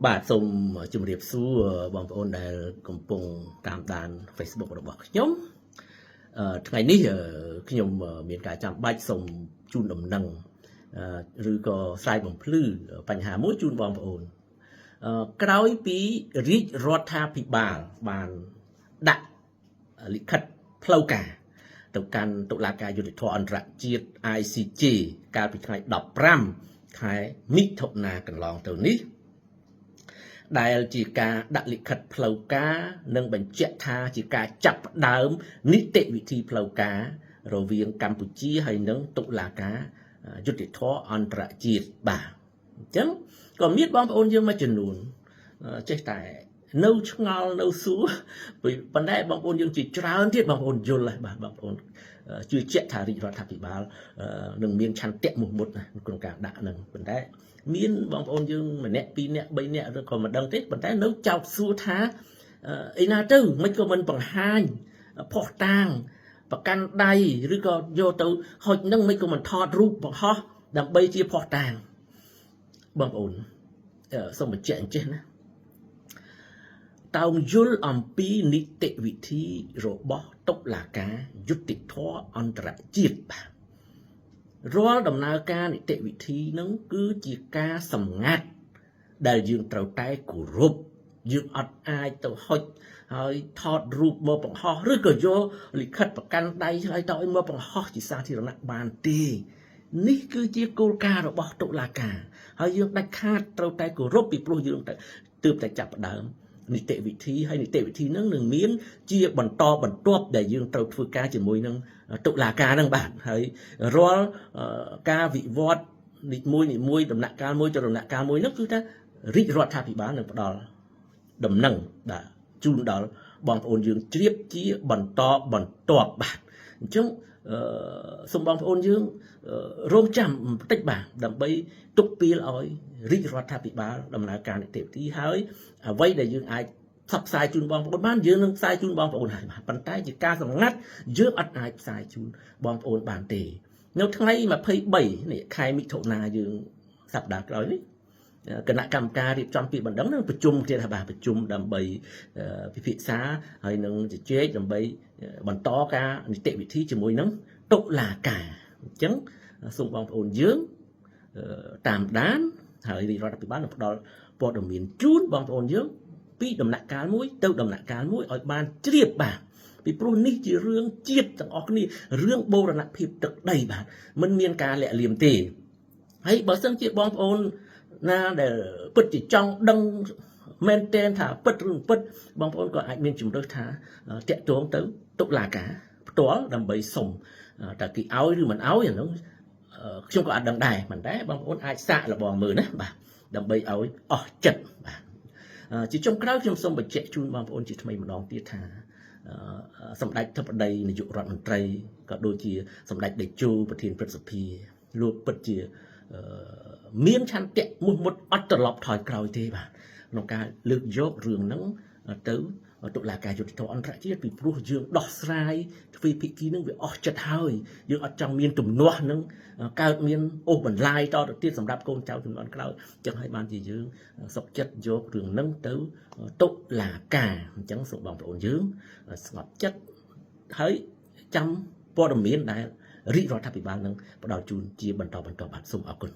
បាទសូមជម្រាបសួរបងប្អូនដែលកំពុងតាមដាន Facebook របស់ខ្ញុំថ្ងៃនេះខ្ញុំមានការចាំបាច់សូមជូនដំណឹងឬក៏ស្រាយបំភ្លឺបញ្ហាមួយជូនបងប្អូនក្រោយពីរាជរដ្ឋាភិបាលបានដាក់លិខិតផ្លូវការទៅកាន់តុលាការយុត្តិធម៌អន្តរជាតិ ICJ កាលពីថ្ងៃ15ខែមិថុនាកន្លងទៅនេះដែលជាការដាក់លិខិតផ្លូវការនិងបញ្ជាក់ថាជាការចាប់ផ្ដើមនីតិវិធីផ្លូវការរវាងកម្ពុជាហើយនិងតុលាការយុត្តិធម៌អន្តរជាតិបាទអញ្ចឹងក៏មានបងប្អូនយើងមួយចំនួនចេះតែនៅឆ្ងល់នៅសួរប៉ុន្តែបងប្អូនយើងជាច្រើនទៀតបងប្អូនយល់ហើយបាទបងប្អូនជឿជាក់ថារាជរដ្ឋាភិបាលនឹងមានឆន្ទៈមោះមុតក្នុងការដាក់នឹងប៉ុន្តែមានបងប្អូនយើងម្នាក់ពីរនាក់បីនាក់ឬក៏មិនដឹងទេប៉ុន្តែនៅចោទសួរថាអីណាទៅមិនក៏មិនបង្ហាញផុសតាងប្រកាន់ដៃឬក៏យកទៅហុចនឹងមិនក៏មិនថតរូបបង្ហោះដើម្បីជាផុសតាងបងប្អូនសូមបញ្ជាក់អញ្ចេះណាតើយល់អំពីនីតិវិធីរបស់តុលាការយុត្តិធម៌អន្តរជាតិបាទរាល់ដំណើរការនីតិវិធីនឹងគឺជាការសម្ងាត់ដែលយើងត្រូវតែគោរពយើងអត់អាចទៅហុចហើយថតរូបមកបង្ហោះឬក៏យកលិខិតប្រកាន់ដៃឆ្លើយតបឲ្យមកបង្ហោះជាសាធារណៈបានទេនេះគឺជាគោលការណ៍របស់តុលាការហើយយើងដាច់ខាតត្រូវតែគោរពពីព្រោះយើងទើបតែចាប់ផ្ដើមនីតិវិធីហើយនីតិវិធីហ្នឹងនឹងមានជាបន្តបន្ទាប់ដែលយើងត្រូវធ្វើការជាមួយនឹងតុលាការហ្នឹងបាទហើយរាល់ការវិវត្តនីមួយដំណាក់កាលមួយទៅដំណាក់កាលមួយហ្នឹងគឺថារាជរដ្ឋាភិបាលនឹងផ្ដល់ដំណឹងបាទជូនដល់បងប្អូនយើងជ្រាបជាបន្តបន្ទាប់បាទអញ្ចឹងសូមបងប្អូនយើងរងចាំបន្តិចបាទដើម្បីទុកពេលឲ្យរាជរដ្ឋាភិបាលដំណើរការនីតិវិធីហើយអ្វីដែលយើងអាចផ្សព្វផ្សាយជូនបងប្អូនបានយើងនឹងផ្សាយជូនបងប្អូនហើយបាទប៉ុន្តែជាការសម្ងាត់យើងអត់អាចផ្សាយជូនបងប្អូនបានទេនៅថ្ងៃ23នេះខែមិថុនាយើងសប្តាហ៍ក្រោយនេះគណៈកម្មការរៀបចំពាក្យបណ្ដឹងនឹងប្រជុំទៀតថាបាទប្រជុំដើម្បីពិភាក្សាហើយនឹងជជែកដើម្បីបន្តការនីតិវិធីជាមួយនឹងតុលាការអញ្ចឹងសូមបងប្អូនយើងតាមដានហើយរាជរដ្ឋាភិបាលនឹងផ្ដល់ព័ត៌មានជូនបងប្អូនយើងពីដំណាក់កាលមួយទៅដំណាក់កាលមួយឲ្យបានជ្រាបបាទពីព្រោះនេះជារឿងជាតិទាំងអស់គ្នារឿងបូរណភាពទឹកដីបាទមិនមានការលាក់លៀមទេហើយបើសិនជាបងប្អូនណាដែលពិតជាចង់ដឹងមែនទែនថាពិតឬមិនពិតបងប្អូនក៏អាចមានជំរឿសថាតាក់ទងទៅតុលាការផ្ទាល់ដើម្បីសុំតើគេឲ្យឬមិនឲ្យអានោះខ្ញុំក៏អត់ដឹងដែរប៉ុន្តែបងប្អូនអាចសាកល្បងមើលណាបាទដើម្បីឲ្យអស់ចិត្តបាទជាចុងក្រោយខ្ញុំសូមបញ្ជាក់ជូនបងប្អូនជាថ្មីម្ដងទៀតថាសម្ដេចធិបតីនាយករដ្ឋមន្ត្រីក៏ដូចជាសម្ដេចតេជោប្រធានព្រឹទ្ធសភាលោកពិតជាមានឆន្ទៈមោះមុតអត់ត្រឡប់ថយក្រោយទេបាទក្នុងការលើកយករឿងហ្នឹងទៅតុលាការយុត្តិធម៌អន្តរជាតិពីព្រោះយើងដោះស្រាយទ្វេភាគីនឹងវាអស់ចិត្តហើយយើងអត់ចង់មានទំនាស់នឹងកើតមានអូសបន្លាយតទៅទៀតសម្រាប់កូនចៅជំនាន់ក្រោយចឹងហើយបានជាយើងសុខចិត្តយករឿងហ្នឹងទៅតុលាការអញ្ចឹងសូមបងប្អូនយើងស្ងប់ចិត្តហើយចាំព័ត៌មានដែលរាជរដ្ឋាភិបាលនឹងផ្ដល់ជូនជាបន្តបាទសូមអរគុណ